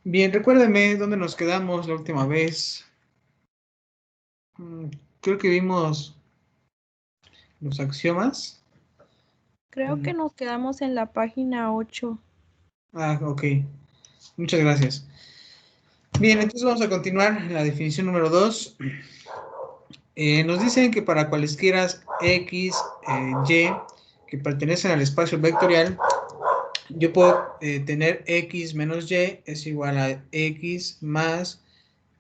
Bien, recuérdame dónde nos quedamos la última vez. Creo que vimos los axiomas. Creo que nos quedamos en la página 8. Ah, ok. Muchas gracias. Bien, entonces vamos a continuar en la definición número 2. Nos dicen que para cualesquiera x, y que pertenecen al espacio vectorial, yo puedo tener x menos y es igual a x más,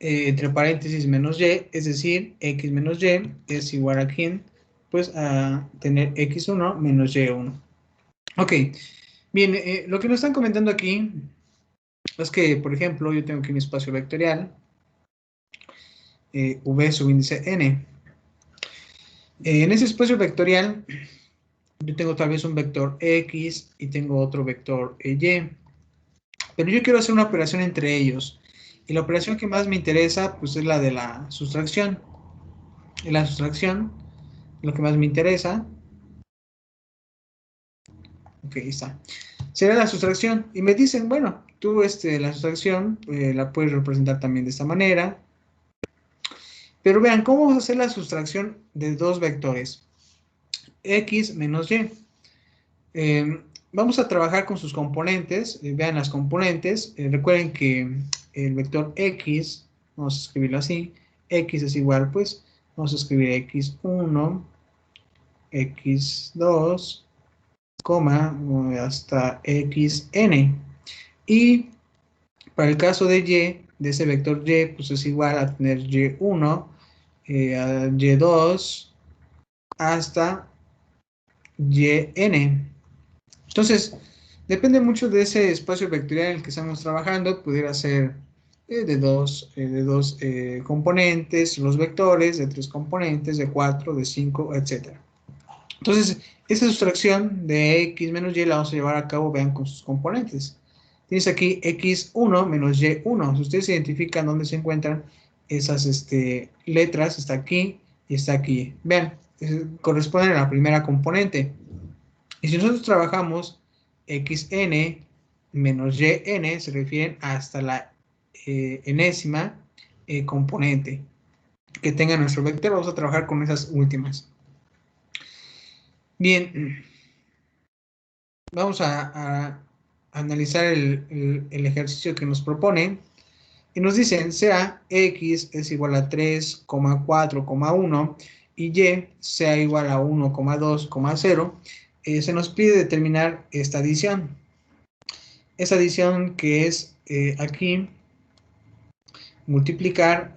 entre paréntesis, menos y, es decir, x menos y es igual a quién, pues a tener x1 menos y1. Ok, bien, lo que nos están comentando aquí es que, por ejemplo, yo tengo aquí un espacio vectorial, v subíndice n. En ese espacio vectorial, yo tengo tal vez un vector x y tengo otro vector y, pero yo quiero hacer una operación entre ellos. Y la operación que más me interesa, pues es la de la sustracción. Y la sustracción, lo que más me interesa, ok, ahí está, será la sustracción. Y me dicen, bueno, tú la sustracción la puedes representar también de esta manera. Pero vean, ¿cómo vamos a hacer la sustracción de dos vectores? X menos y. Vamos a trabajar con sus componentes. Vean las componentes. Recuerden que el vector X, vamos a escribirlo así, X es igual, pues, vamos a escribir X1, X2, hasta Xn. Y para el caso de Y, de ese vector Y, pues es igual a tener Y1, a Y2, hasta Yn. Entonces, depende mucho de ese espacio vectorial en el que estamos trabajando. Pudiera ser de dos componentes, los vectores, de 3 componentes, de 4, de 5, etc. Entonces, esta sustracción de x menos y la vamos a llevar a cabo, vean, con sus componentes. Tienes aquí x1 menos y1. Si ustedes identifican dónde se encuentran esas letras, está aquí y está aquí. Vean, corresponden a la primera componente. Y si nosotros trabajamos xn menos yn, se refieren hasta la enésima componente que tenga nuestro vector. Vamos a trabajar con esas últimas. Bien, vamos a analizar el ejercicio que nos proponen. Y nos dicen, sea x es igual a 3,4,1 y y sea igual a 1,2,0, se nos pide determinar esta adición. Esa adición que es aquí multiplicar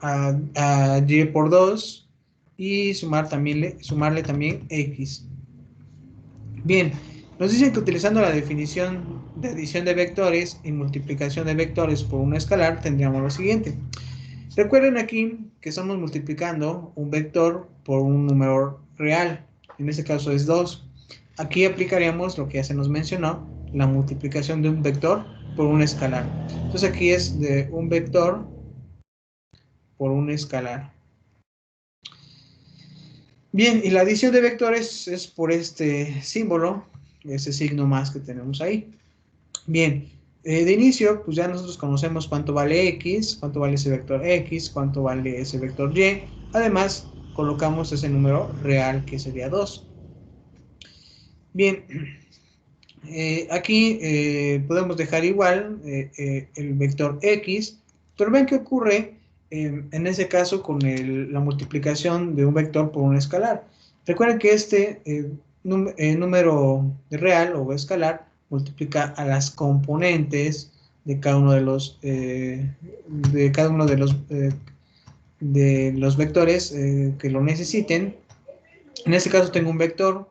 a y por 2 y sumarle también x. Bien, nos dicen que utilizando la definición de adición de vectores y multiplicación de vectores por un escalar tendríamos lo siguiente. Recuerden aquí que estamos multiplicando un vector por un número real, en este caso es 2. Aquí aplicaríamos lo que ya se nos mencionó, la multiplicación de un vector por un escalar. Entonces aquí es de un vector por un escalar. Bien, y la adición de vectores es por este símbolo, ese signo más que tenemos ahí. Bien, de inicio, pues ya nosotros conocemos cuánto vale x, cuánto vale ese vector x, cuánto vale ese vector y. Además, colocamos ese número real que sería 2. Bien, aquí podemos dejar igual el vector x, pero ven qué ocurre en ese caso con la multiplicación de un vector por un escalar. Recuerden que este número real o escalar multiplica a las componentes de cada uno de los vectores que lo necesiten. En este caso tengo un vector.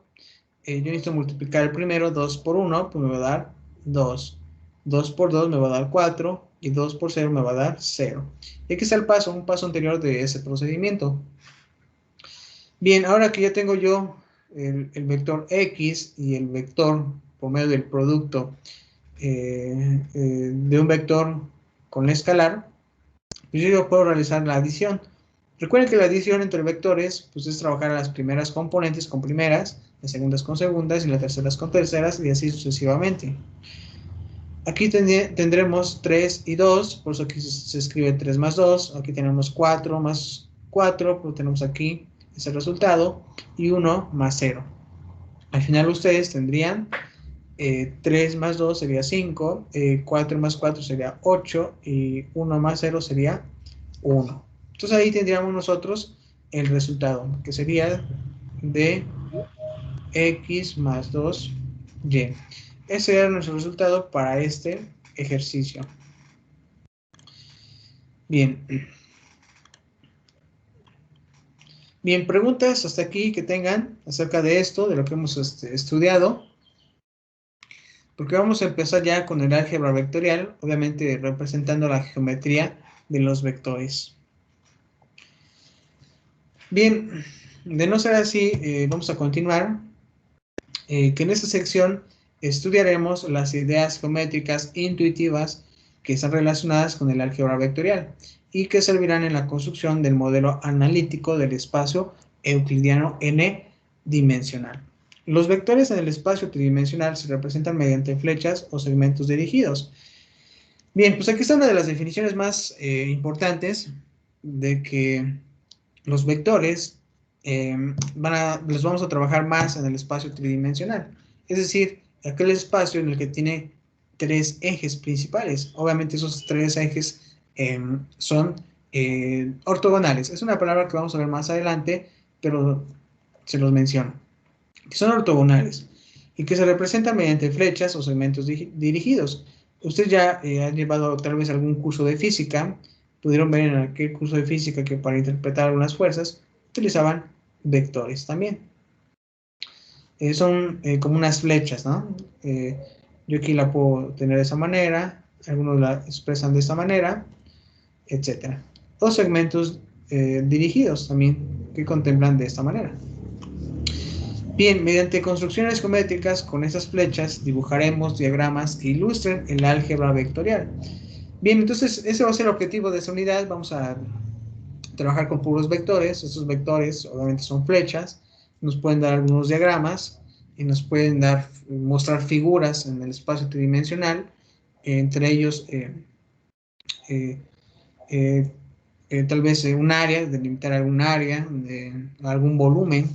Yo necesito multiplicar el primero, 2 por 1, pues me va a dar 2. 2 por 2 me va a dar 4 y 2 por 0 me va a dar 0. Y aquí está el paso, un paso anterior de ese procedimiento. Bien, ahora que ya tengo yo el vector x y el vector por medio del producto de un vector con escalar, pues yo puedo realizar la adición. Recuerden que la adición entre vectores pues es trabajar las primeras componentes con primeras, las segundas con segundas y las terceras con terceras y así sucesivamente. Aquí tendremos 3 y 2, por eso aquí se escribe 3 más 2. Aquí tenemos 4 más 4, pues tenemos aquí ese resultado, y 1 más 0. Al final ustedes tendrían 3 más 2 sería 5, 4 más 4 sería 8, y 1 más 0 sería 1. Entonces ahí tendríamos nosotros el resultado, que sería de x más 2y. Ese era nuestro resultado para este ejercicio. Bien. Bien, preguntas hasta aquí que tengan acerca de esto, de lo que hemos estudiado. Porque vamos a empezar ya con el álgebra vectorial, obviamente representando la geometría de los vectores. Bien, de no ser así, vamos a continuar, que en esta sección estudiaremos las ideas geométricas intuitivas que están relacionadas con el álgebra vectorial y que servirán en la construcción del modelo analítico del espacio euclidiano n-dimensional. Los vectores en el espacio tridimensional se representan mediante flechas o segmentos dirigidos. Bien, pues aquí está una de las definiciones más importantes de que los vectores los vamos a trabajar más en el espacio tridimensional. Es decir, aquel espacio en el que tiene 3 ejes principales. Obviamente esos 3 ejes son ortogonales. Es una palabra que vamos a ver más adelante, pero se los menciono. Que son ortogonales y que se representan mediante flechas o segmentos dirigidos. Usted ya ha llevado tal vez algún curso de física, pudieron ver en aquel curso de física que para interpretar algunas fuerzas utilizaban vectores también. Son como unas flechas, ¿no? Yo aquí la puedo tener de esa manera, algunos la expresan de esta manera, etc. O segmentos dirigidos también que contemplan de esta manera. Bien, mediante construcciones geométricas con esas flechas dibujaremos diagramas que ilustren el álgebra vectorial. Bien, entonces ese va a ser el objetivo de esta unidad. Vamos a trabajar con puros vectores. Estos vectores obviamente son flechas. Nos pueden dar algunos diagramas y nos pueden mostrar figuras en el espacio tridimensional. Entre ellos, tal vez un área, delimitar algún área, algún volumen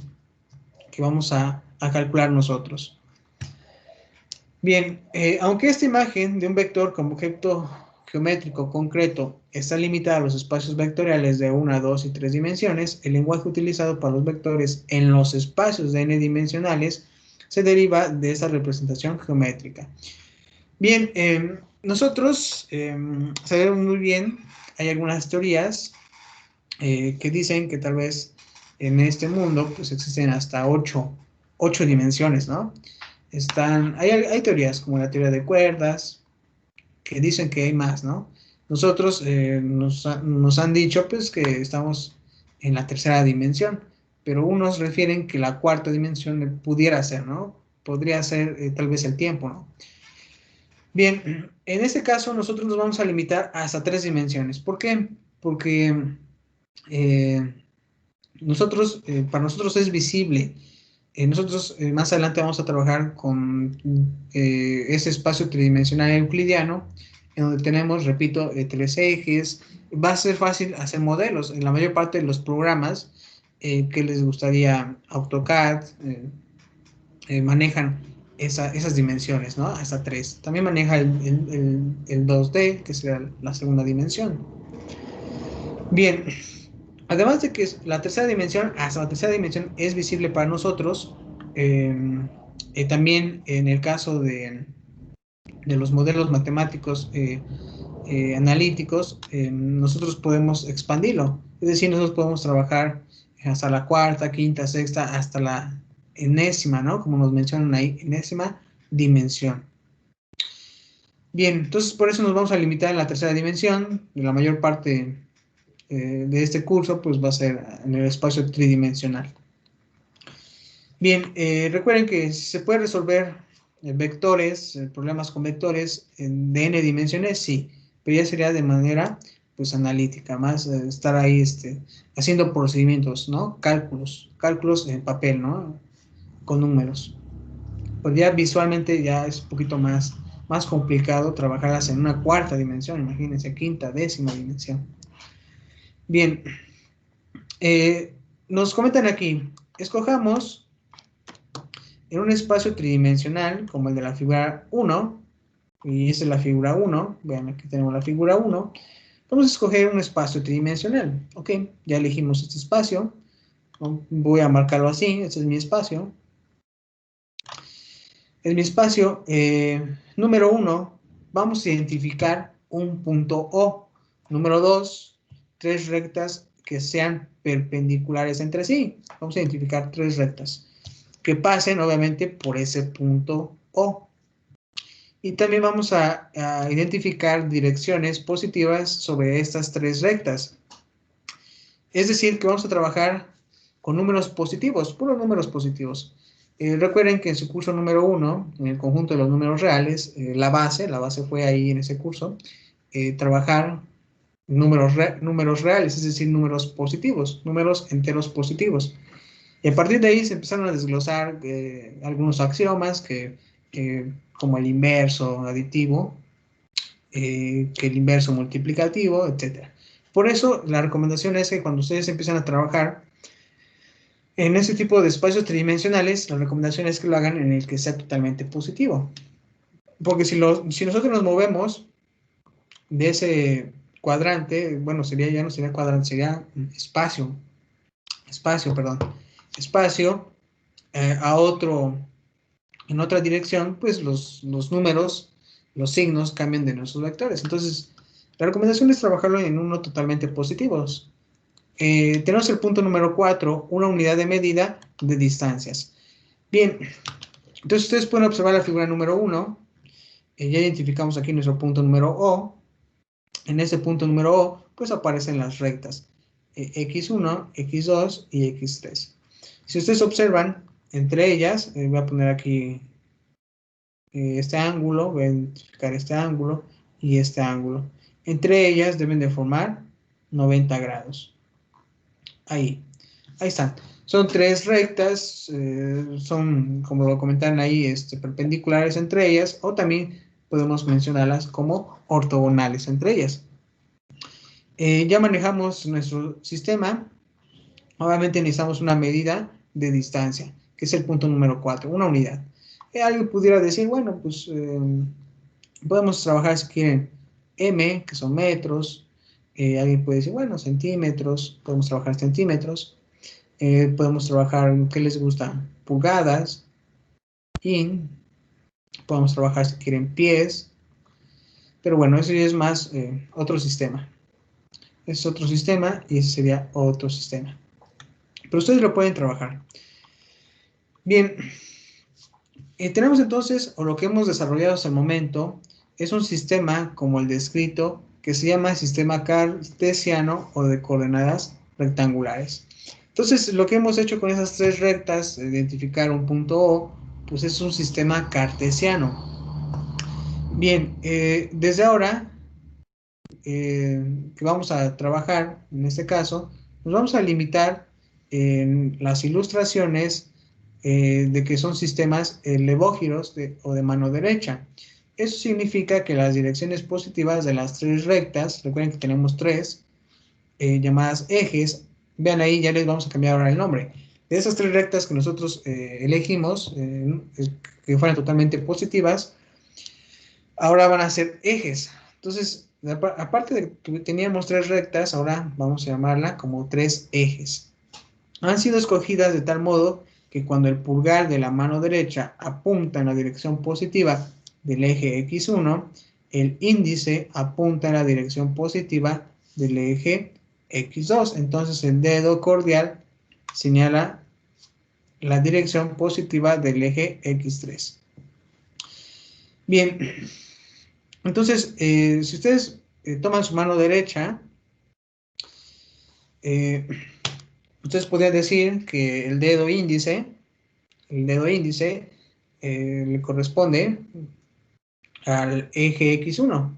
que vamos a calcular nosotros. Bien, aunque esta imagen de un vector como objeto geométrico concreto está limitada a los espacios vectoriales de 1, 2 y 3 dimensiones, el lenguaje utilizado para los vectores en los espacios de n dimensionales se deriva de esa representación geométrica. Bien, nosotros sabemos muy bien, hay algunas teorías que dicen que tal vez en este mundo pues existen hasta 8 dimensiones, ¿no? Hay teorías como la teoría de cuerdas que dicen que hay más, ¿no? Nosotros nos han dicho pues que estamos en la tercera dimensión, pero unos refieren que la cuarta dimensión pudiera ser, ¿no? Podría ser tal vez el tiempo, ¿no? Bien, en este caso nosotros nos vamos a limitar hasta 3 dimensiones. ¿Por qué? Porque para nosotros es visible. Nosotros más adelante vamos a trabajar con ese espacio tridimensional euclidiano, en donde tenemos, repito, 3 ejes. Va a ser fácil hacer modelos. En la mayor parte de los programas que les gustaría AutoCAD manejan esas dimensiones, ¿no? Hasta 3. También maneja el 2D, que será la segunda dimensión. Bien, además de que la tercera dimensión, hasta la tercera dimensión es visible para nosotros, también en el caso de los modelos matemáticos analíticos, nosotros podemos expandirlo. Es decir, nosotros podemos trabajar hasta la cuarta, quinta, sexta, hasta la enésima, ¿no? Como nos mencionan ahí, enésima dimensión. Bien, entonces por eso nos vamos a limitar en la tercera dimensión. La mayor parte de este curso pues va a ser en el espacio tridimensional. Bien, recuerden que se puede resolver vectores, problemas con vectores de n dimensiones, sí, pero ya sería de manera pues analítica, más estar ahí haciendo procedimientos, ¿no? Cálculos en papel, ¿no? Con números. Pues ya visualmente ya es un poquito más más complicado trabajarlas en una cuarta dimensión, imagínense, quinta, décima dimensión. Bien, nos comentan aquí, escojamos en un espacio tridimensional, como el de la figura 1, y esa es la figura 1, vean, aquí tenemos la figura 1, vamos a escoger un espacio tridimensional, ok, ya elegimos este espacio, voy a marcarlo así, este es mi espacio. En mi espacio número 1, vamos a identificar un punto O. Número 2, 3 rectas que sean perpendiculares entre sí. Vamos a identificar 3 rectas que pasen, obviamente, por ese punto O. Y también vamos a identificar direcciones positivas sobre estas 3 rectas. Es decir, que vamos a trabajar con números positivos, puros números positivos. Recuerden que en su curso número 1, en el conjunto de los números reales, la base fue ahí en ese curso, trabajar números reales, es decir, números positivos, números enteros positivos. Y a partir de ahí se empezaron a desglosar algunos axiomas como el inverso aditivo, que el inverso multiplicativo, etc. Por eso la recomendación es que cuando ustedes empiezan a trabajar en ese tipo de espacios tridimensionales, la recomendación es que lo hagan en el que sea totalmente positivo. Porque si nosotros nos movemos de ese cuadrante, bueno, ya no sería cuadrante, sería espacio, en otra dirección, pues los números, los signos cambian de nuestros vectores. Entonces, la recomendación es trabajarlo en uno totalmente positivos. Tenemos el punto número 4, una unidad de medida de distancias. Bien, entonces ustedes pueden observar la figura número 1. Ya identificamos aquí nuestro punto número O. En ese punto número O, pues aparecen las rectas X1, X2 y X3. Si ustedes observan, entre ellas, voy a poner aquí este ángulo, voy a identificar este ángulo y este ángulo. Entre ellas deben de formar 90 grados. Ahí están. Son 3 rectas, son, como lo comentaron ahí, perpendiculares entre ellas, o también podemos mencionarlas como ortogonales entre ellas. Ya manejamos nuestro sistema. Obviamente necesitamos una medida de distancia, que es el punto número 4, una unidad. Alguien pudiera decir, bueno, pues podemos trabajar si quieren m, que son metros. Alguien puede decir, bueno, centímetros, podemos trabajar centímetros. Podemos trabajar, ¿qué les gusta? Pulgadas, podemos trabajar si quieren pies, pero bueno, eso ya es más otro sistema. Es otro sistema y ese sería otro sistema. Pero ustedes lo pueden trabajar. Bien, tenemos entonces, o lo que hemos desarrollado hasta el momento, es un sistema como el descrito, que se llama sistema cartesiano o de coordenadas rectangulares. Entonces, lo que hemos hecho con esas 3 rectas, identificar un punto O, pues es un sistema cartesiano. Bien, desde ahora que vamos a trabajar, en este caso, nos vamos a limitar en las ilustraciones de que son sistemas levógiros o de mano derecha. Eso significa que las direcciones positivas de las 3 rectas, recuerden que tenemos 3, llamadas ejes, vean ahí, ya les vamos a cambiar ahora el nombre. De esas 3 rectas que nosotros elegimos, que fueran totalmente positivas, ahora van a ser ejes. Entonces, aparte de que teníamos 3 rectas, ahora vamos a llamarla como 3 ejes. Han sido escogidas de tal modo que cuando el pulgar de la mano derecha apunta en la dirección positiva del eje X1, el índice apunta en la dirección positiva del eje X2. Entonces el dedo cordial señala la dirección positiva del eje X3. Bien, entonces si ustedes toman su mano derecha, ustedes podrían decir que el dedo índice le corresponde al eje X1.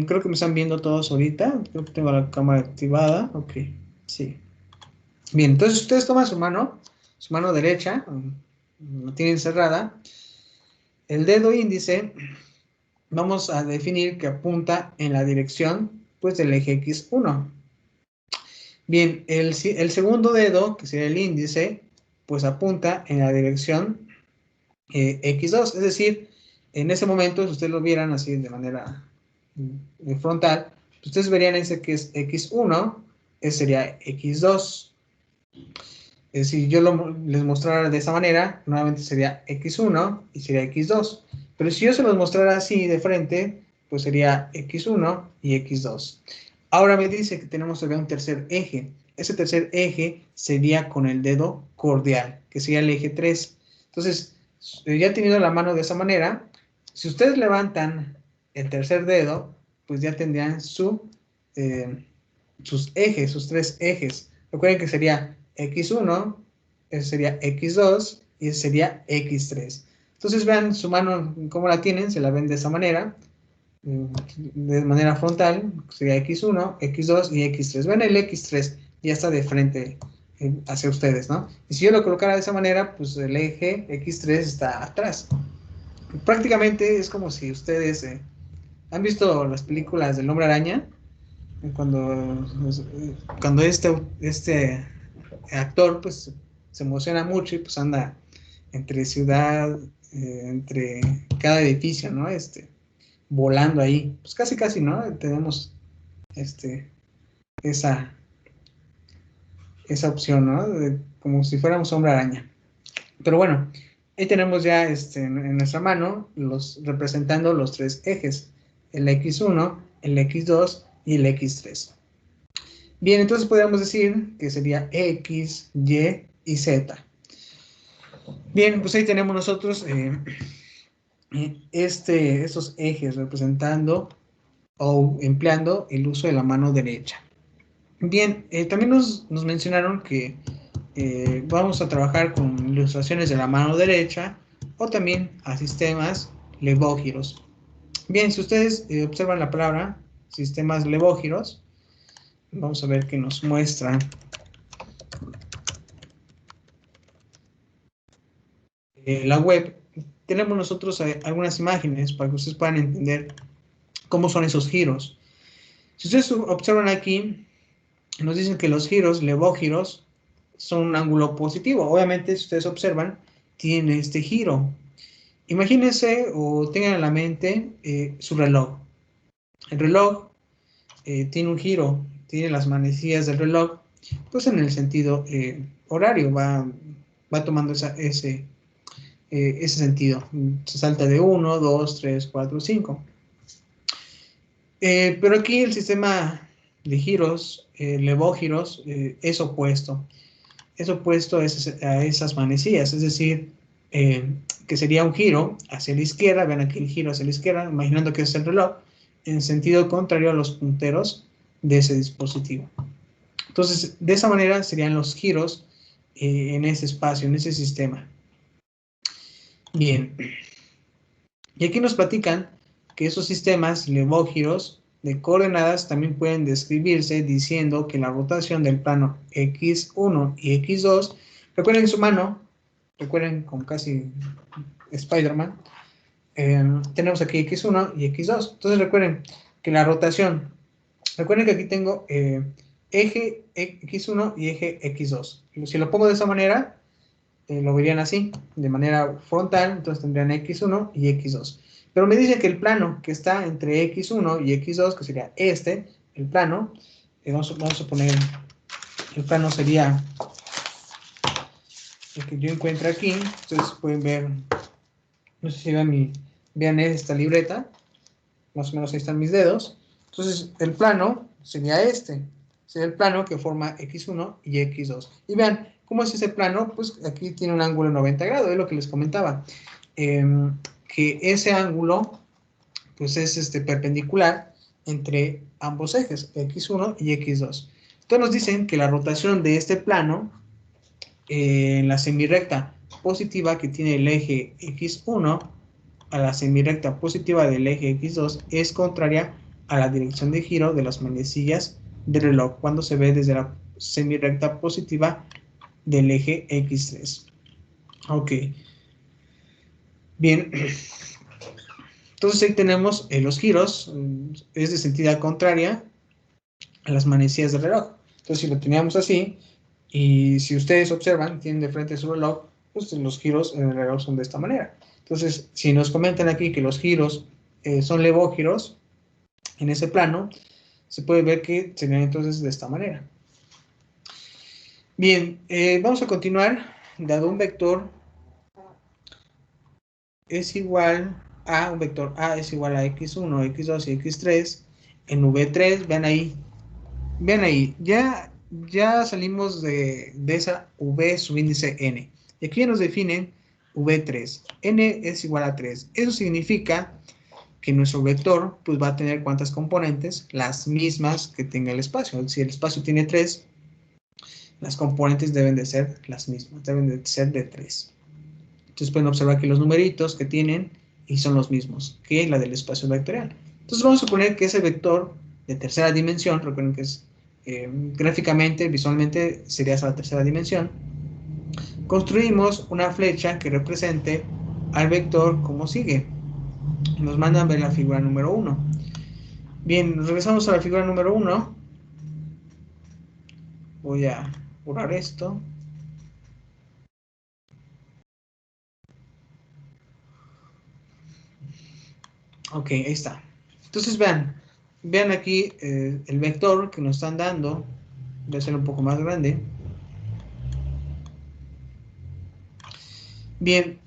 Creo que me están viendo todos ahorita. Creo que tengo la cámara activada. Ok, sí. Bien, entonces ustedes toman su mano derecha, la tienen cerrada. El dedo índice vamos a definir que apunta en la dirección, pues, del eje X1. Bien, el segundo dedo, que sería el índice, pues apunta en la dirección X2, es decir, en ese momento, si ustedes lo vieran así de manera frontal, ustedes verían ese que es X1, ese sería X2. Si yo les mostrara de esa manera, nuevamente sería X1 y sería X2. Pero si yo se los mostrara así de frente, pues sería X1 y X2. Ahora me dice que tenemos todavía un tercer eje. Ese tercer eje sería con el dedo cordial, que sería el eje 3. Entonces, ya teniendo la mano de esa manera, si ustedes levantan el tercer dedo, pues ya tendrían sus ejes, sus tres ejes. Recuerden que sería X1, ese sería X2 y ese sería X3. Entonces vean su mano, cómo la tienen, se la ven de esa manera, de manera frontal, sería X1, X2 y X3. Ven el X3, ya está de frente hacia ustedes, ¿no? Y si yo lo colocara de esa manera, pues el eje X3 está atrás. Prácticamente es como si ustedes han visto las películas del Hombre Araña, cuando este actor pues se emociona mucho y pues anda entre ciudad, entre cada edificio, ¿no? Volando ahí, pues casi, ¿no? Tenemos esa, esa opción, ¿no? Como si fuéramos Hombre Araña. Pero bueno, ahí tenemos ya en nuestra mano representando los tres ejes, el X1, el X2 y el X3. Bien, entonces podríamos decir que sería X, Y y Z. Bien, pues ahí tenemos nosotros estos ejes representando o empleando el uso de la mano derecha. Bien, también nos mencionaron que vamos a trabajar con ilustraciones de la mano derecha o también a sistemas levógiros. Bien, si ustedes observan la palabra sistemas levógiros, vamos a ver qué nos muestra la web. Tenemos nosotros algunas imágenes para que ustedes puedan entender cómo son esos giros. Si ustedes observan aquí, nos dicen que los giros, levógiros, son un ángulo positivo. Obviamente, si ustedes observan, tiene este giro. Imagínense o tengan en la mente su reloj. El reloj tiene un giro, tiene las manecillas del reloj, pues en el sentido horario, va tomando ese sentido. Se salta de 1, 2, 3, 4, 5. Pero aquí el sistema de giros, levógiros, es opuesto. Es opuesto a esas manecillas, es decir, que sería un giro hacia la izquierda, vean aquí el giro hacia la izquierda, imaginando que es el reloj, en sentido contrario a los punteros de ese dispositivo. Entonces, de esa manera serían los giros en ese espacio, en ese sistema. Bien, y aquí nos platican que esos sistemas levógiros de coordenadas también pueden describirse diciendo que la rotación del plano X1 y X2, recuerden su mano, recuerden como casi Spider-Man, tenemos aquí X1 y X2. Entonces recuerden que la rotación, recuerden que aquí tengo eje X1 y eje X2. Si lo pongo de esa manera, lo verían así, de manera frontal, entonces tendrían X1 y X2. Pero me dice que el plano que está entre X1 y X2, que sería el plano, vamos a poner, el plano sería el que yo encuentro aquí. Ustedes pueden ver, no sé si vean esta libreta, más o menos ahí están mis dedos. Entonces el plano sería sería el plano que forma X1 y X2. Y vean, ¿cómo es ese plano? Pues aquí tiene un ángulo de 90 grados, es lo que les comentaba. Que ese ángulo, pues es perpendicular entre ambos ejes, X1 y X2. Entonces nos dicen que la rotación de este plano, en la semirrecta positiva que tiene el eje X1, a la semirrecta positiva del eje X2 es contraria a la dirección de giro de las manecillas del reloj cuando se ve desde la semirrecta positiva del eje X3. Ok. Bien. Entonces ahí tenemos los giros, es de sentido contraria a las manecillas del reloj. Entonces si lo teníamos así, y si ustedes observan, tienen de frente su reloj, pues los giros en el reloj son de esta manera. Entonces, si nos comentan aquí que los giros son levógiros en ese plano, se puede ver que serían entonces de esta manera. Bien, vamos a continuar. Dado un vector es igual a, un vector A es igual a x1, x2 y x3 en V3, vean ahí, ya salimos de esa V subíndice n. Y aquí ya nos definen V3. N es igual a 3. Eso significa que nuestro vector pues, va a tener ¿cuántas componentes? Las mismas que tenga el espacio. Si el espacio tiene 3, las componentes deben de ser las mismas, deben de ser de 3. Entonces pueden observar que los numeritos que tienen y son los mismos que la del espacio vectorial. Entonces vamos a suponer que ese vector de tercera dimensión, recuerden que es gráficamente, visualmente sería esa la tercera dimensión, construimos una flecha que represente al vector como sigue. Nos mandan ver la figura número 1. Bien, regresamos a la figura número 1. Voy a borrar esto. Ok, ahí está. Entonces vean aquí el vector que nos están dando. Voy a hacerlo un poco más grande. Bien,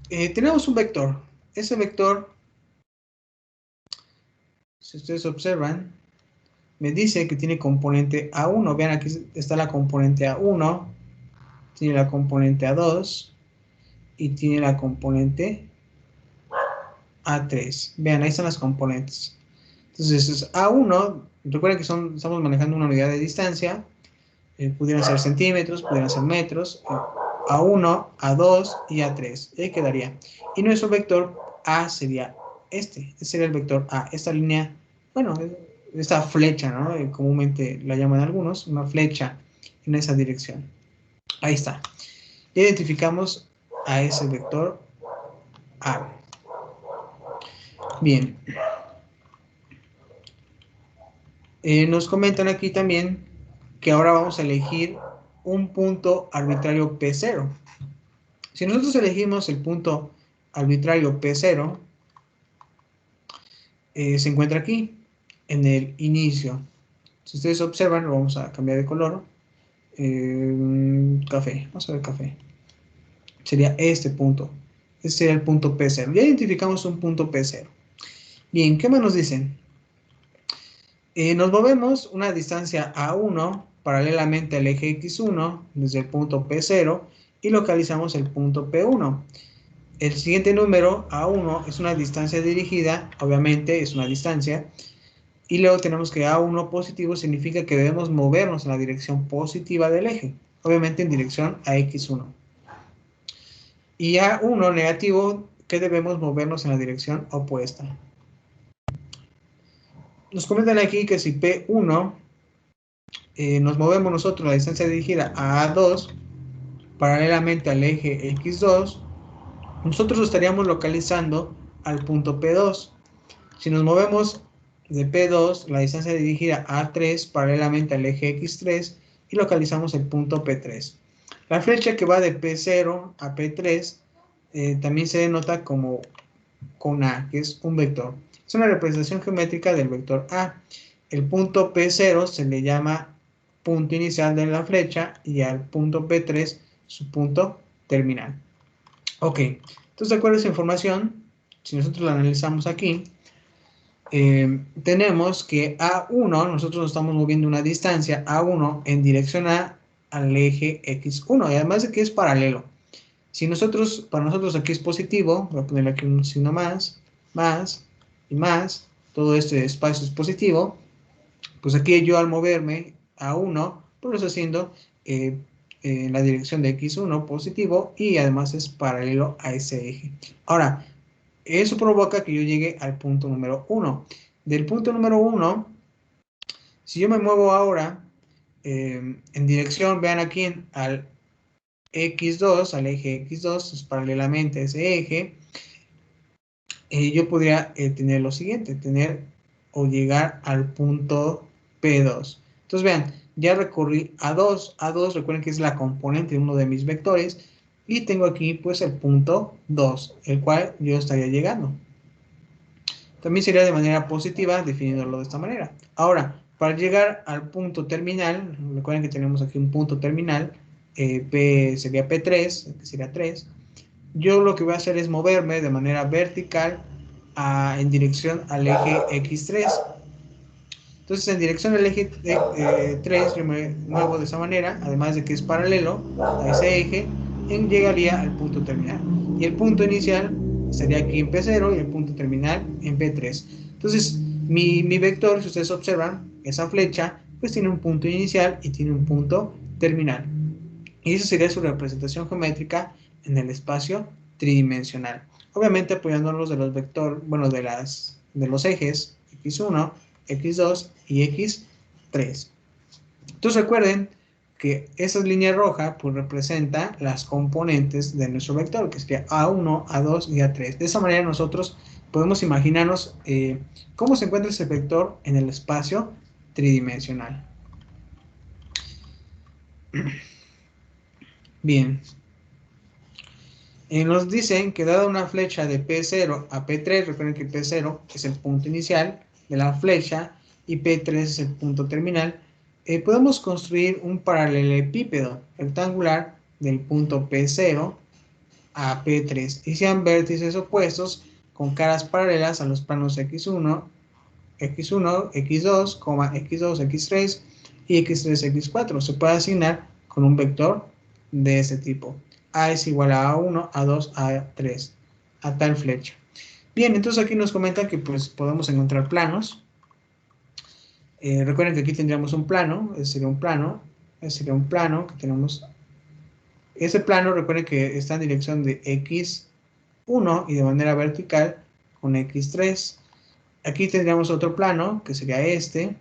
tenemos un vector. Ese vector, si ustedes observan, me dice que tiene componente A1. Vean, aquí está la componente A1, tiene la componente A2 y tiene la componente A3. Vean, ahí están las componentes. Entonces, es A1, recuerden que estamos manejando una unidad de distancia, pudieran ser centímetros, pudieran ser metros, A1, A2 y A3. Y ahí quedaría. Y nuestro vector A sería este sería el vector A. Esta línea, bueno, esta flecha, ¿no? Comúnmente la llaman algunos, una flecha en esa dirección. Ahí está. Identificamos a ese vector A. Bien. Nos comentan aquí también que ahora vamos a elegir un punto arbitrario P0. Si nosotros elegimos el punto arbitrario P0, se encuentra aquí, en el inicio. Si ustedes observan, lo vamos a cambiar de color. Café, vamos a ver café. Sería este punto. Este sería el punto P0. Ya identificamos un punto P0. Bien, ¿qué más nos dicen? Nos movemos una distancia A1 paralelamente al eje X1 desde el punto P0 y localizamos el punto P1. El siguiente número, A1, es una distancia dirigida, obviamente es una distancia, y luego tenemos que A1 positivo significa que debemos movernos en la dirección positiva del eje, obviamente en dirección a X1. Y A1 negativo, que debemos movernos en la dirección opuesta. Nos comentan aquí que si P1 nos movemos nosotros la distancia dirigida a A2 paralelamente al eje X2, nosotros estaríamos localizando al punto P2. Si nos movemos de P2, la distancia dirigida a A3 paralelamente al eje X3 y localizamos el punto P3. La flecha que va de P0 a P3 también se denota como con A, que es un vector. Es una representación geométrica del vector A. El punto P0 se le llama punto inicial de la flecha y al punto P3 su punto terminal. Ok, entonces de acuerdo a esa información, si nosotros la analizamos aquí, tenemos que A1, nosotros nos estamos moviendo una distancia A1 en dirección al eje X1, y además de que es paralelo. Si para nosotros aquí es positivo, voy a poner aquí un signo más y más, todo este espacio es positivo, pues aquí yo al moverme A1, pues lo estoy haciendo en la dirección de X1 positivo y además es paralelo a ese eje. Ahora, eso provoca que yo llegue al punto número 1. Del punto número 1, si yo me muevo ahora en dirección, vean aquí al X2, al eje X2, es paralelamente a ese eje, yo podría tener lo siguiente, tener o llegar al punto P2. Entonces vean, ya recorrí A2, A2 recuerden que es la componente de uno de mis vectores, y tengo aquí pues el punto 2, el cual yo estaría llegando. También sería de manera positiva definiéndolo de esta manera. Ahora, para llegar al punto terminal, recuerden que tenemos aquí un punto terminal, P sería P3, que sería 3. Yo lo que voy a hacer es moverme de manera vertical en dirección al eje X3. Entonces, en dirección al eje 3, yo me muevo de esa manera, además de que es paralelo a ese eje, llegaría al punto terminal. Y el punto inicial estaría aquí en P0 y el punto terminal en P3. Entonces, mi vector, si ustedes observan, esa flecha, pues tiene un punto inicial y tiene un punto terminal. Y esa sería su representación geométrica en el espacio tridimensional. Obviamente apoyándonos de los vectores, bueno, de los ejes X1, X2 y X3. Entonces recuerden que esa línea roja pues representa las componentes de nuestro vector, que sería A1, A2 y A3. De esa manera nosotros podemos imaginarnos cómo se encuentra ese vector en el espacio tridimensional. Bien. Nos dicen que dada una flecha de P0 a P3, recuerden que P0 es el punto inicial de la flecha y P3 es el punto terminal, podemos construir un paralelepípedo rectangular del punto P0 a P3 y sean vértices opuestos con caras paralelas a los planos X1, X1, X2, X2, X3 y X3, X4. Se puede asignar con un vector de este tipo. A es igual a A1, A2, A3, a tal flecha. Bien, entonces aquí nos comentan que pues podemos encontrar planos. Recuerden que aquí tendríamos un plano, ese sería un plano, que tenemos. Ese plano, recuerden que está en dirección de X1 y de manera vertical con X3. Aquí tendríamos otro plano, que sería este,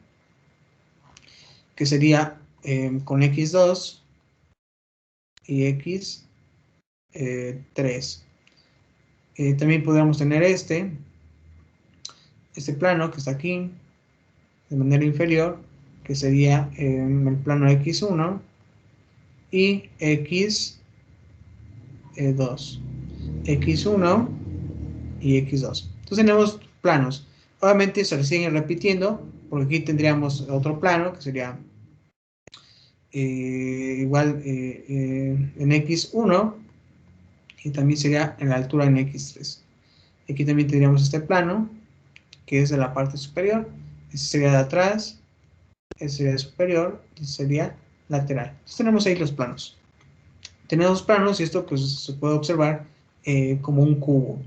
que sería con X2 y X3. También podríamos tener este plano que está aquí, de manera inferior, que sería el plano X1 y X2. X1 y X2. Entonces tenemos planos. Obviamente se siguen repitiendo, porque aquí tendríamos otro plano, que sería igual en X1, y también sería en la altura en X3. Aquí también tendríamos este plano, que es de la parte superior. Este sería de atrás, este sería de superior, este sería lateral. Entonces tenemos ahí los planos. Tenemos planos y esto pues se puede observar como un cubo.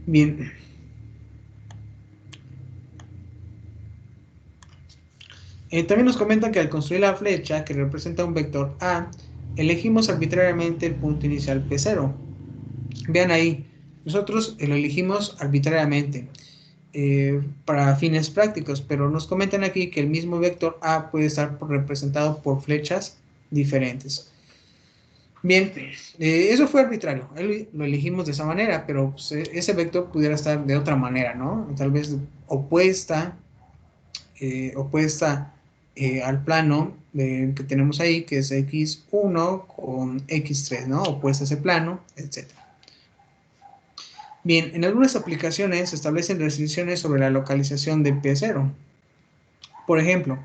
Bien. También nos comentan que al construir la flecha que representa un vector A, elegimos arbitrariamente el punto inicial P0. Vean ahí, nosotros lo elegimos arbitrariamente para fines prácticos, pero nos comentan aquí que el mismo vector A puede estar representado por flechas diferentes. Bien, eso fue arbitrario, lo elegimos de esa manera, pero pues, ese vector pudiera estar de otra manera, ¿no? Tal vez opuesta al plano que tenemos ahí, que es X1 con X3, ¿no? Opuesta a ese plano, etc. Bien, en algunas aplicaciones se establecen restricciones sobre la localización de P0. Por ejemplo,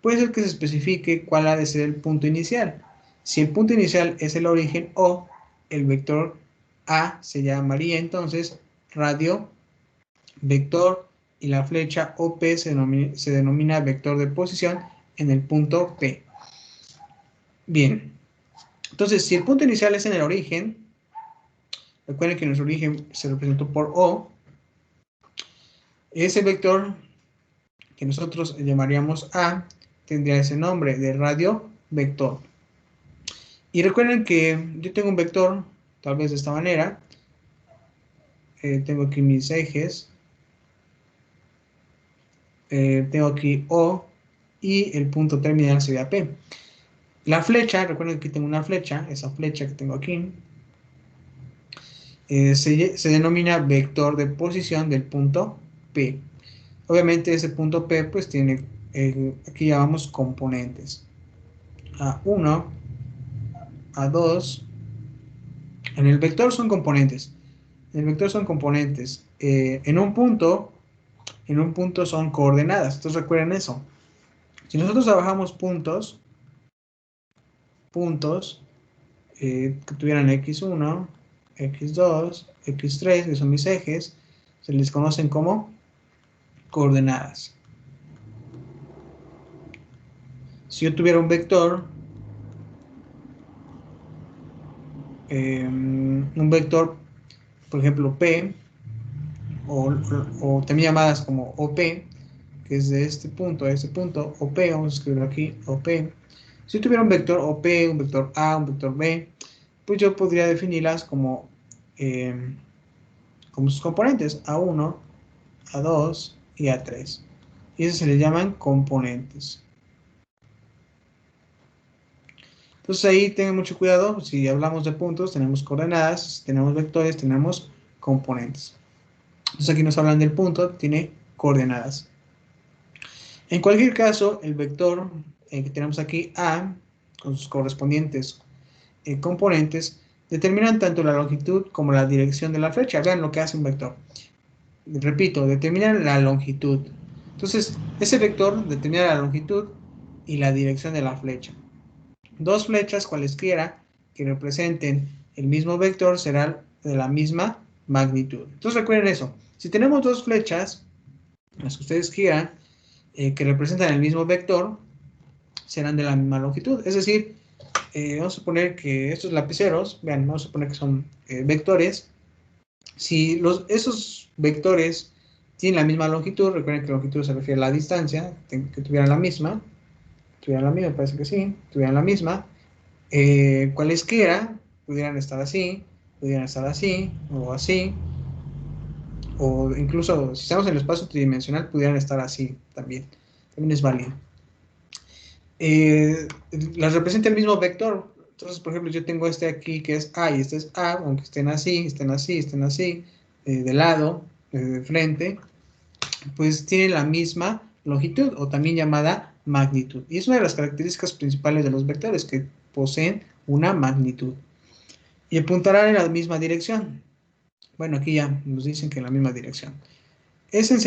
puede ser que se especifique cuál ha de ser el punto inicial. Si el punto inicial es el origen O, el vector A se llamaría entonces radio vector y la flecha OP se denomina vector de posición en el punto P. Bien, entonces si el punto inicial es en el origen, recuerden que nuestro origen se representó por O, ese vector que nosotros llamaríamos A tendría ese nombre de radio vector. Y recuerden que yo tengo un vector, tal vez de esta manera, tengo aquí mis ejes, tengo aquí O y el punto terminal sería P. La flecha, recuerden que aquí tengo una flecha, esa flecha que tengo aquí, se denomina vector de posición del punto P. Obviamente ese punto P pues tiene, aquí llamamos componentes. A1, A2. En el vector son componentes. En el vector son componentes. En un punto son coordenadas. Entonces recuerden eso. Si nosotros trabajamos puntos que tuvieran x1, x2, x3, que son mis ejes, se les conocen como coordenadas. Si yo tuviera un vector, por ejemplo, P, o también llamadas como OP, que es de este punto a este punto, OP, vamos a escribirlo aquí, OP. Si yo tuviera un vector OP, un vector A, un vector B, pues yo podría definirlas como sus componentes, A1, A2 y A3. Y eso se le llaman componentes. Entonces ahí tengan mucho cuidado, si hablamos de puntos, tenemos coordenadas, si tenemos vectores, tenemos componentes. Entonces aquí nos hablan del punto, tiene coordenadas. En cualquier caso, el vector que tenemos aquí, A, con sus correspondientes componentes, determinan tanto la longitud como la dirección de la flecha. Vean lo que hace un vector. Repito, determinan la longitud. Entonces, ese vector determina la longitud y la dirección de la flecha. Dos flechas cualesquiera que representen el mismo vector serán de la misma magnitud. Entonces recuerden eso. Si tenemos dos flechas, las que ustedes quieran, que representan el mismo vector, serán de la misma longitud. Es decir, vamos a suponer que estos lapiceros, vean, vamos a suponer que son vectores. Si esos vectores tienen la misma longitud, recuerden que longitud se refiere a la distancia, que tuvieran la misma, parece que sí, tuvieran la misma, cualesquiera pudieran estar así, o así, o incluso si estamos en el espacio tridimensional pudieran estar así también es válido. Las representa el mismo vector. Entonces, por ejemplo, yo tengo este aquí que es A y este es A, aunque estén así, de lado, de frente, pues tienen la misma longitud o también llamada magnitud. Y es una de las características principales de los vectores, que poseen una magnitud. Y apuntarán en la misma dirección. Bueno, aquí ya nos dicen que en la misma dirección. Es en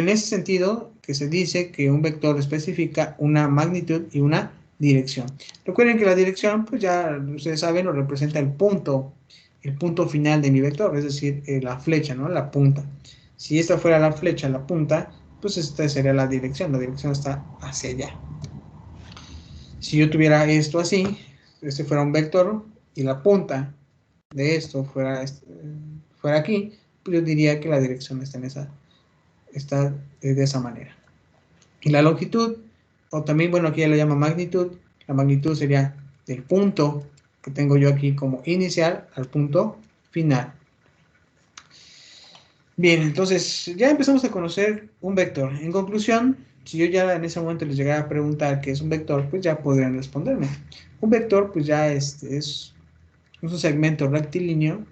ese sentido que se dice que un vector especifica una magnitud y una dirección. Recuerden que la dirección, pues ya ustedes saben, lo representa el punto final de mi vector, es decir, la flecha, ¿no? La punta. Si esta fuera la flecha, la punta, pues esta sería la dirección está hacia allá. Si yo tuviera esto así, este fuera un vector y la punta de esto fuera aquí, pues yo diría que la dirección está de esa manera. Y la longitud, o también, bueno, aquí ya lo llama magnitud, la magnitud sería del punto que tengo yo aquí como inicial al punto final. Bien, entonces ya empezamos a conocer un vector. En conclusión, si yo ya en ese momento les llegara a preguntar qué es un vector, pues ya podrían responderme. Un vector, pues ya es un segmento rectilíneo,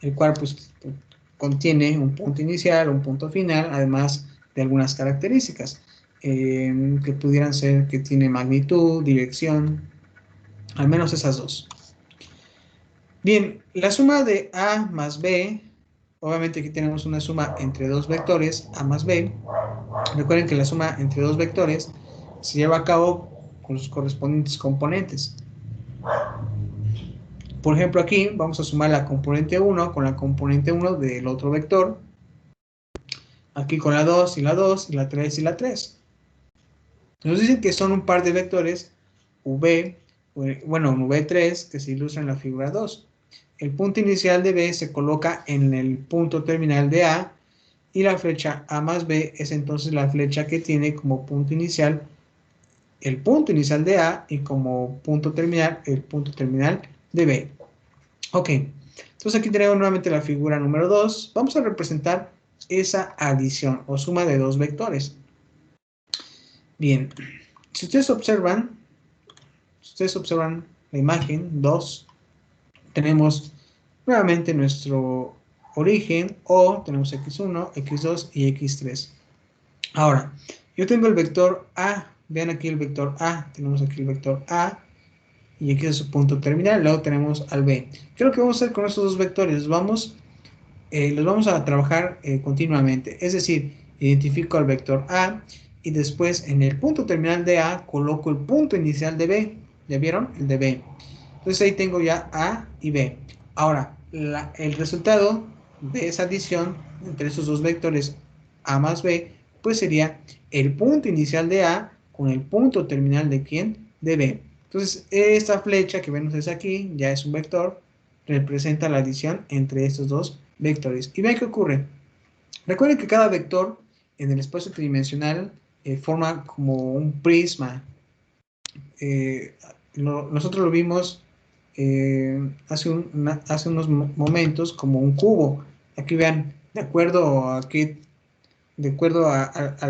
el cual pues contiene un punto inicial, un punto final, además de algunas características que pudieran ser que tiene magnitud, dirección, al menos esas dos. Bien, la suma de A más B, obviamente aquí tenemos una suma entre dos vectores, A más B. Recuerden que la suma entre dos vectores se lleva a cabo con sus correspondientes componentes. Por ejemplo, aquí vamos a sumar la componente 1 con la componente 1 del otro vector. Aquí con la 2 y la 2, y la 3 y la 3. Nos dicen que son un par de vectores V, bueno, V3, que se ilustra en la figura 2. El punto inicial de B se coloca en el punto terminal de A, y la flecha A más B es entonces la flecha que tiene como punto inicial el punto inicial de A y como punto terminal el punto terminal de B. Ok, entonces aquí tenemos nuevamente la figura número 2. Vamos a representar esa adición o suma de dos vectores. Bien, si ustedes observan la imagen 2, tenemos Nuevamente nuestro origen, o tenemos x1, x2 y x3. Ahora, yo tengo el vector A, vean aquí el vector A, tenemos aquí el vector A, y aquí es su punto terminal, luego tenemos al B. ¿Qué es lo que vamos a hacer con estos dos vectores? Los vamos a trabajar continuamente, es decir, identifico al vector A, y después en el punto terminal de A coloco el punto inicial de B, ¿ya vieron? El de B. Entonces ahí tengo ya A y B. Ahora, el resultado de esa adición entre esos dos vectores A más B, pues sería el punto inicial de A con el punto terminal de ¿quién? De B. Entonces, esta flecha que vemos desde aquí ya es un vector, representa la adición entre estos dos vectores. Y vean qué ocurre. Recuerden que cada vector en el espacio tridimensional forma como un prisma. Nosotros lo vimos hace unos momentos como un cubo. Aquí vean, de acuerdo al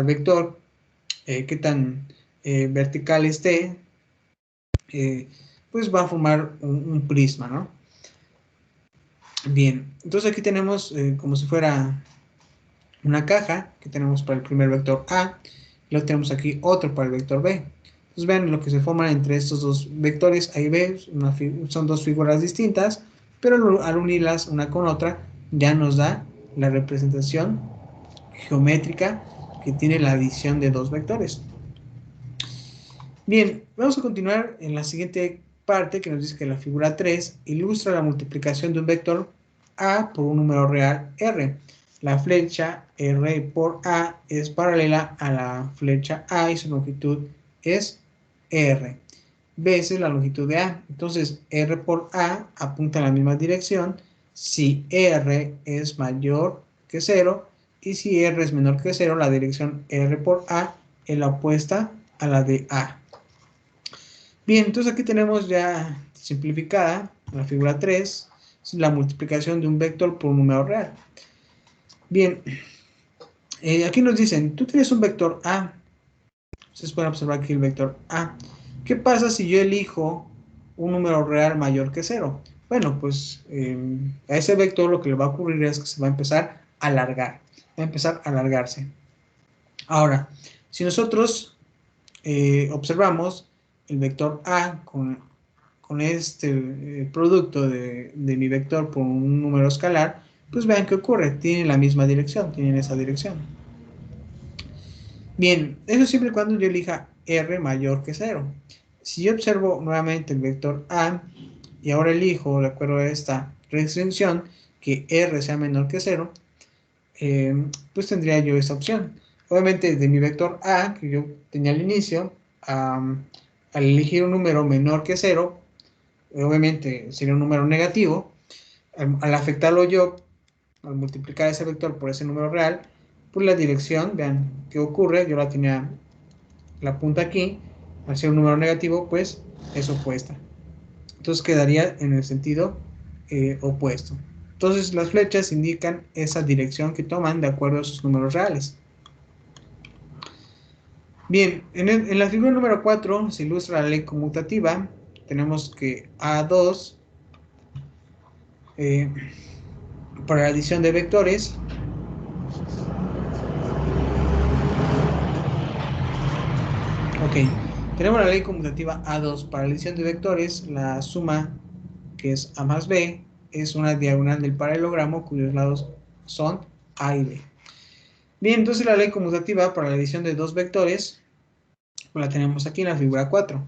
vector, qué tan vertical esté, pues va a formar un prisma, ¿no? Bien, entonces aquí tenemos como si fuera una caja que tenemos para el primer vector A, y luego tenemos aquí otro para el vector B. Entonces vean lo que se forma entre estos dos vectores A y B, son dos figuras distintas, pero al unirlas una con otra ya nos da la representación geométrica que tiene la adición de dos vectores. Bien, vamos a continuar en la siguiente parte que nos dice que la figura 3 ilustra la multiplicación de un vector A por un número real R. La flecha R por A es paralela a la flecha A y su longitud es R veces la longitud de A. Entonces, R por A apunta en la misma dirección si R es mayor que 0, y si R es menor que 0, la dirección R por A es la opuesta a la de A. Bien, entonces aquí tenemos ya simplificada la figura 3, la multiplicación de un vector por un número real. Bien, aquí nos dicen, tú tienes un vector A. Ustedes pueden observar aquí el vector A. ¿Qué pasa si yo elijo un número real mayor que 0? Bueno, pues a ese vector lo que le va a ocurrir es que se va a empezar a alargar. Va a empezar a alargarse. Ahora, si nosotros observamos el vector A con este producto de mi vector por un número escalar, pues vean qué ocurre. Tienen la misma dirección, tienen esa dirección. Bien, eso siempre y cuando yo elija R mayor que 0. Si yo observo nuevamente el vector A y ahora elijo, de acuerdo a esta restricción, que R sea menor que 0, pues tendría yo esta opción. Obviamente de mi vector A, que yo tenía al inicio, al elegir un número menor que 0, obviamente sería un número negativo. Al afectarlo yo, al multiplicar ese vector por ese número real, pues la dirección, vean qué ocurre, yo la tenía la punta aquí, al ser un número negativo, pues es opuesta. Entonces quedaría en el sentido opuesto. Entonces las flechas indican esa dirección que toman de acuerdo a sus números reales. Bien, en la figura número 4 se ilustra la ley conmutativa. Tenemos que A2 para la adición de vectores tenemos la ley conmutativa A2 para la adición de vectores. La suma, que es A más B, es una diagonal del paralelogramo cuyos lados son A y B. Bien, entonces la ley conmutativa para la adición de dos vectores pues la tenemos aquí en la figura 4.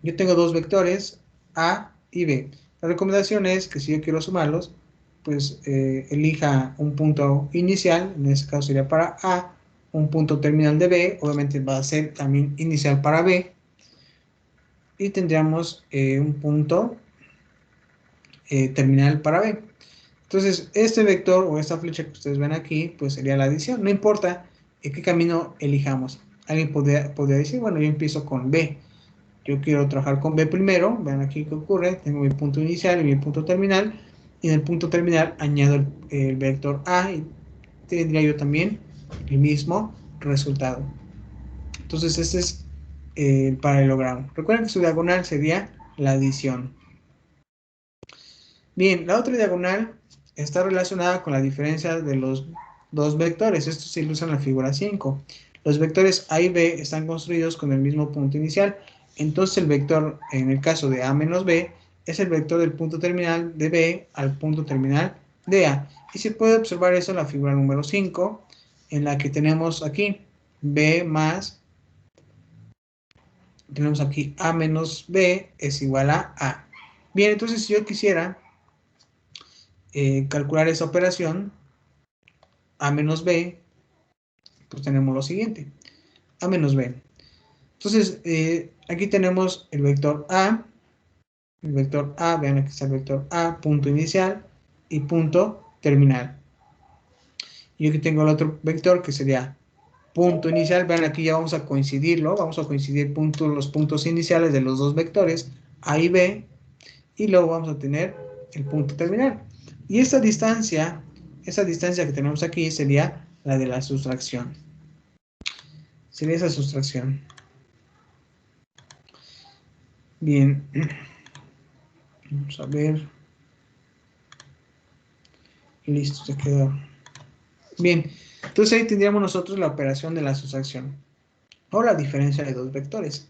Yo tengo dos vectores A y B. La recomendación es que si yo quiero sumarlos, pues elija un punto inicial, en este caso sería para A, un punto terminal de B, obviamente va a ser también inicial para B, y tendríamos un punto terminal para B. Entonces, este vector o esta flecha que ustedes ven aquí, pues sería la adición. No importa qué camino elijamos. Alguien podría decir, bueno, yo empiezo con B. Yo quiero trabajar con B primero. Vean aquí qué ocurre. Tengo mi punto inicial y mi punto terminal. Y en el punto terminal añado el vector A y tendría yo también el mismo resultado. Entonces, este es el paralelogramo. Recuerden que su diagonal sería la adición. Bien, la otra diagonal está relacionada con la diferencia de los dos vectores. Esto se ilustra en la figura 5. Los vectores A y B están construidos con el mismo punto inicial. Entonces el vector, en el caso de A menos B, es el vector del punto terminal de B al punto terminal de A. Y se puede observar eso en la figura número 5, en la que tenemos aquí B más, tenemos aquí A menos B es igual a A. Bien, entonces si yo quisiera calcular esa operación, A menos B, pues tenemos lo siguiente, A menos B. Entonces, aquí tenemos el vector A, vean aquí está el vector A, punto inicial y punto terminal. Y aquí tengo el otro vector que sería punto inicial, vean aquí ya vamos a coincidirlo, vamos a coincidir los puntos iniciales de los dos vectores, A y B, y luego vamos a tener el punto terminal. Y esa distancia que tenemos aquí sería la de la sustracción. Sería esa sustracción. Bien. Vamos a ver. Listo, se quedó. Bien. Entonces ahí tendríamos nosotros la operación de la sustracción. O la diferencia de dos vectores.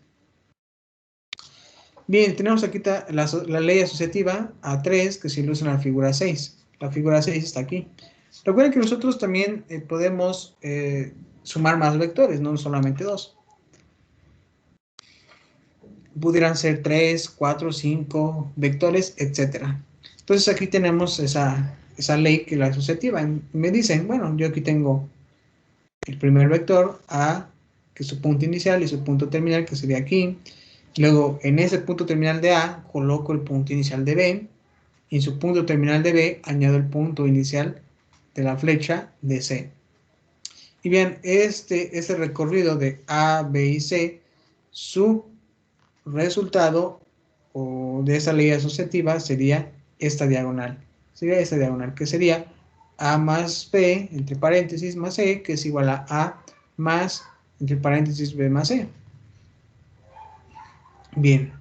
Bien, tenemos aquí la ley asociativa A3 que se ilustra en la figura 6. La figura 6 está aquí. Recuerden que nosotros también podemos sumar más vectores, no solamente dos. Pudieran ser 3, 4, 5 vectores, etc. Entonces aquí tenemos esa ley que es la asociativa. Me dicen, bueno, yo aquí tengo el primer vector A, que es su punto inicial, y su punto terminal, que sería aquí. Luego, en ese punto terminal de A, coloco el punto inicial de B, y en su punto terminal de B, añado el punto inicial de la flecha de C. Y bien, este recorrido de A, B y C, su resultado o de esa ley asociativa sería esta diagonal. Sería esta diagonal, que sería A más B, entre paréntesis, más C, que es igual a A más, entre paréntesis, B más C. Bien.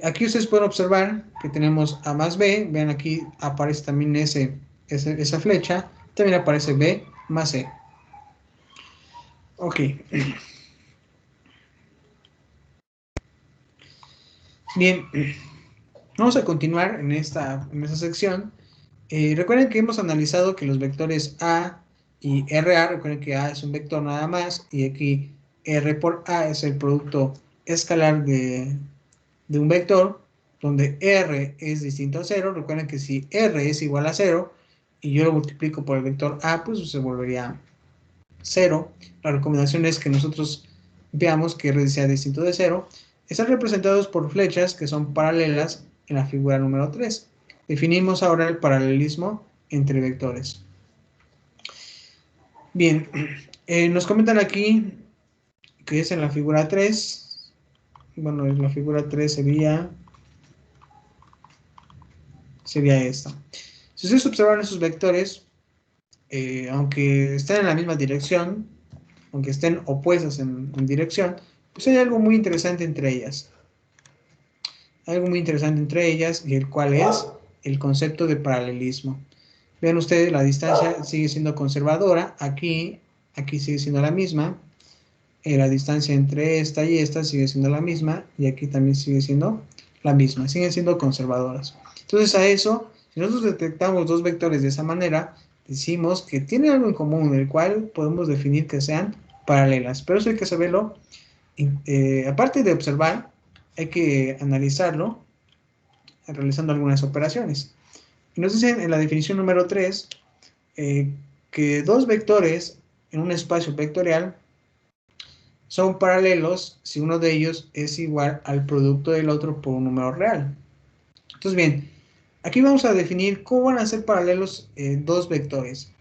Aquí ustedes pueden observar que tenemos A más B. Vean, aquí aparece también esa flecha. También aparece B más C. Ok. Bien. Vamos a continuar en esta sección. Recuerden que hemos analizado que los vectores A y RA, recuerden que A es un vector nada más, y aquí R por A es el producto escalar de un vector, donde R es distinto a 0. Recuerden que si R es igual a 0, y yo lo multiplico por el vector A, pues se volvería 0. La recomendación es que nosotros veamos que R sea distinto de 0. Están representados por flechas que son paralelas en la figura número 3. Definimos ahora el paralelismo entre vectores. Bien, nos comentan aquí que es en la figura 3. Bueno, en la figura 3 sería esta. Si ustedes observan esos vectores, aunque estén en la misma dirección, aunque estén opuestas en dirección, pues hay algo muy interesante entre ellas. Algo muy interesante entre ellas, y el cual es el concepto de paralelismo. Vean ustedes, la distancia sigue siendo conservadora. Aquí sigue siendo la misma. La distancia entre esta y esta sigue siendo la misma. Y aquí también sigue siendo la misma. Siguen siendo conservadoras. Entonces a eso, si nosotros detectamos dos vectores de esa manera, decimos que tienen algo en común, el cual podemos definir que sean paralelas. Pero eso hay que saberlo. Aparte de observar, hay que analizarlo realizando algunas operaciones. Y nos dicen en la definición número 3 que dos vectores en un espacio vectorial son paralelos si uno de ellos es igual al producto del otro por un número real. Entonces bien, aquí vamos a definir cómo van a ser paralelos dos vectores.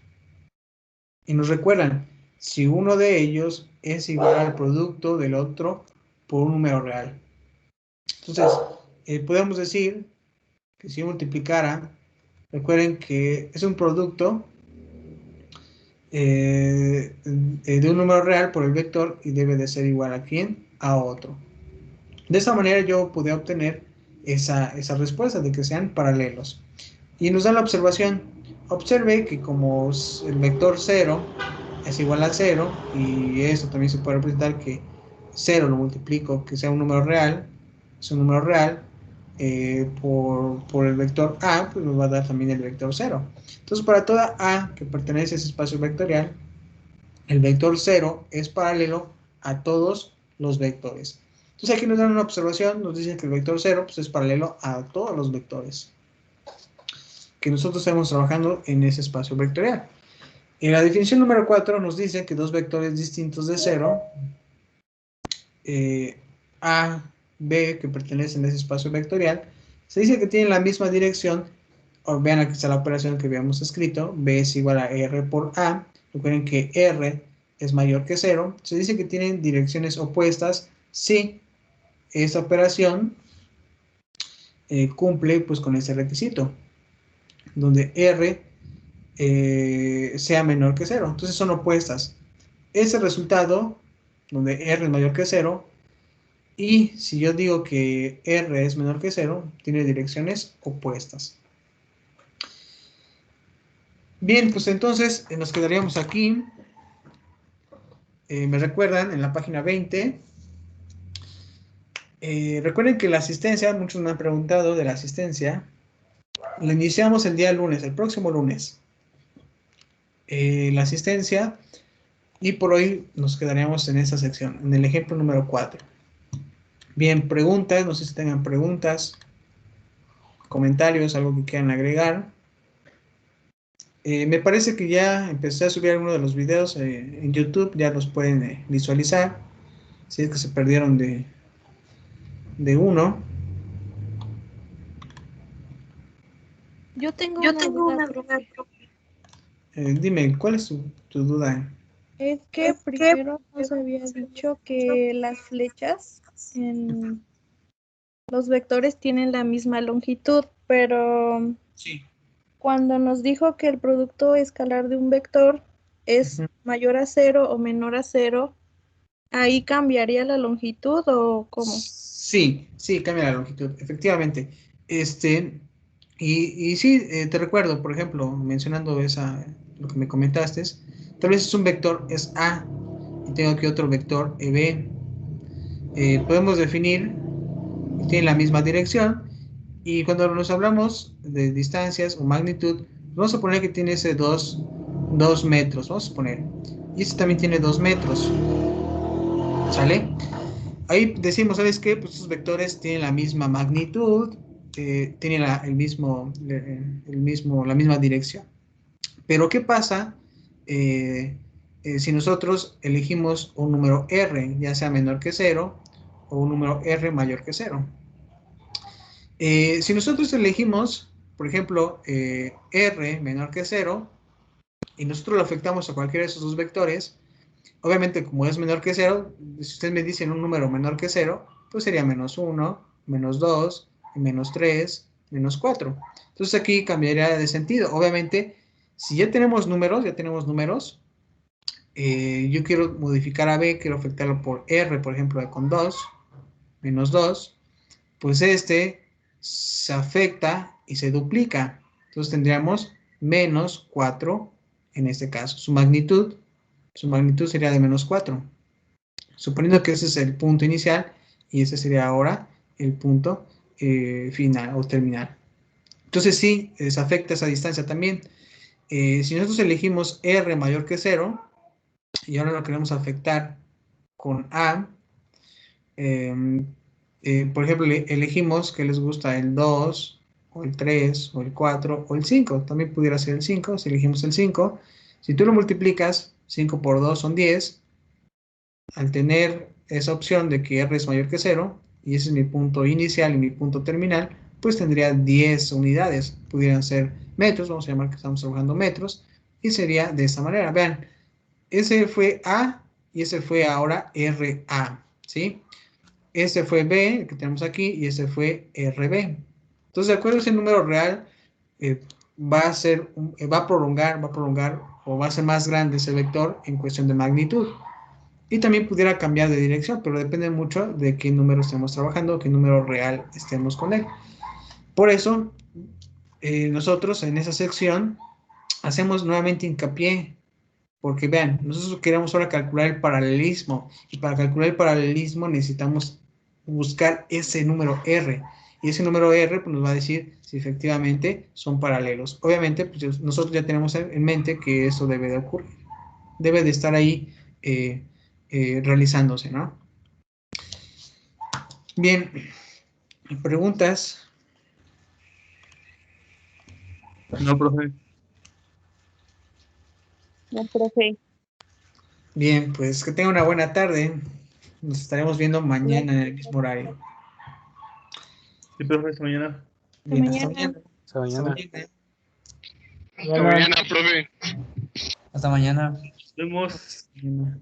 Y nos recuerdan, si uno de ellos es igual al producto del otro por un número real. Entonces, podemos decir que si yo multiplicara, recuerden que es un producto de un número real por el vector y debe de ser igual a ¿quién? A otro. De esa manera yo podría obtener esa respuesta de que sean paralelos. Y nos da la observación. Observe que como el vector 0 es igual a 0, y esto también se puede representar que 0 lo multiplico, que sea un número real, es un número real, por el vector A, pues nos va a dar también el vector 0. Entonces, para toda A que pertenece a ese espacio vectorial, el vector 0 es paralelo a todos los vectores. Entonces, aquí nos dan una observación, nos dicen que el vector 0 pues, es paralelo a todos los vectores que nosotros estamos trabajando en ese espacio vectorial. En la definición número 4 nos dice que dos vectores distintos de 0, A, B, que pertenecen a ese espacio vectorial, se dice que tienen la misma dirección. Vean, aquí está la operación que habíamos escrito, B es igual a R por A. Recuerden que R es mayor que 0. Se dice que tienen direcciones opuestas si esta operación cumple pues con ese requisito, donde R sea menor que 0. Entonces son opuestas. Ese resultado, donde R es mayor que 0, y si yo digo que R es menor que 0, tiene direcciones opuestas. Bien, pues entonces nos quedaríamos aquí. Me recuerdan en la página 20. Recuerden que la asistencia, muchos me han preguntado de la asistencia. La iniciamos el día lunes, el próximo lunes. La asistencia, y por hoy nos quedaríamos en esta sección, en el ejemplo número 4. Bien, preguntas, no sé si tengan preguntas, comentarios, algo que quieran agregar. Me parece que ya empecé a subir algunos de los videos en YouTube, ya los pueden visualizar, si es que se perdieron de uno. Yo tengo una duda, profe. Dime, ¿cuál es tu duda? Es que primero nos había dicho que las flechas en los vectores tienen la misma longitud, pero Sí. cuando nos dijo que el producto escalar de un vector es Ujú. mayor a 0 o menor a 0, ¿ahí cambiaría la longitud o cómo? Sí, sí, cambia la longitud, efectivamente. Y sí, te recuerdo, por ejemplo, mencionando lo que me comentaste, tal vez es un vector, es A, y tengo aquí otro vector, B. Podemos definir, tienen la misma dirección, y cuando nos hablamos de distancias o magnitud, vamos a poner que tiene ese 2 metros, vamos a poner, y este también tiene 2 metros, ¿sale? Ahí decimos, ¿sabes qué? Pues estos vectores tienen la misma magnitud, tienen la misma dirección. Pero ¿qué pasa si nosotros elegimos un número R, ya sea menor que 0, o un número R mayor que 0? Si nosotros elegimos, por ejemplo, R menor que 0, y nosotros lo afectamos a cualquiera de esos dos vectores, obviamente, como es menor que 0, si ustedes me dicen un número menor que 0, pues sería -1, -2, -3, -4. Entonces aquí cambiaría de sentido. Obviamente, si ya tenemos números, yo quiero modificar a B, quiero afectarlo por R, por ejemplo, con 2, -2, pues este se afecta y se duplica. Entonces tendríamos -4 en este caso. Su magnitud sería de -4. Suponiendo que ese es el punto inicial y ese sería ahora el punto final o terminal. Entonces sí, se afecta esa distancia también. Si nosotros elegimos R mayor que 0 y ahora lo queremos afectar con A, por ejemplo, elegimos que les gusta el 2 o el 3 o el 4 o el 5. También pudiera ser el 5, si elegimos el 5. Si tú lo multiplicas, 5 por 2 son 10. Al tener esa opción de que R es mayor que 0, y ese es mi punto inicial y mi punto terminal, pues tendría 10 unidades. Pudieran ser metros, vamos a llamar que estamos trabajando metros, y sería de esta manera. Vean, ese fue A y ese fue ahora RA, ¿sí? Ese fue B, el que tenemos aquí, y ese fue RB. Entonces, de acuerdo a ese número real, va a prolongar, o va a ser más grande ese vector en cuestión de magnitud. Y también pudiera cambiar de dirección, pero depende mucho de qué número estemos trabajando, qué número real estemos con él. Por eso, nosotros en esa sección hacemos nuevamente hincapié, porque vean, nosotros queremos ahora calcular el paralelismo, y para calcular el paralelismo necesitamos buscar ese número R, y ese número R pues, nos va a decir si efectivamente son paralelos. Obviamente, pues, nosotros ya tenemos en mente que eso debe de ocurrir, debe de estar ahí realizándose, ¿no? Bien, preguntas. No, profe. No, profe. Bien, pues que tenga una buena tarde. Nos estaremos viendo mañana en el mismo horario. Sí, profe, hasta mañana. Bien, Hasta hasta mañana. mañana. Hasta mañana. Hasta mañana, profe. Hasta mañana. Nos vemos. Mañana.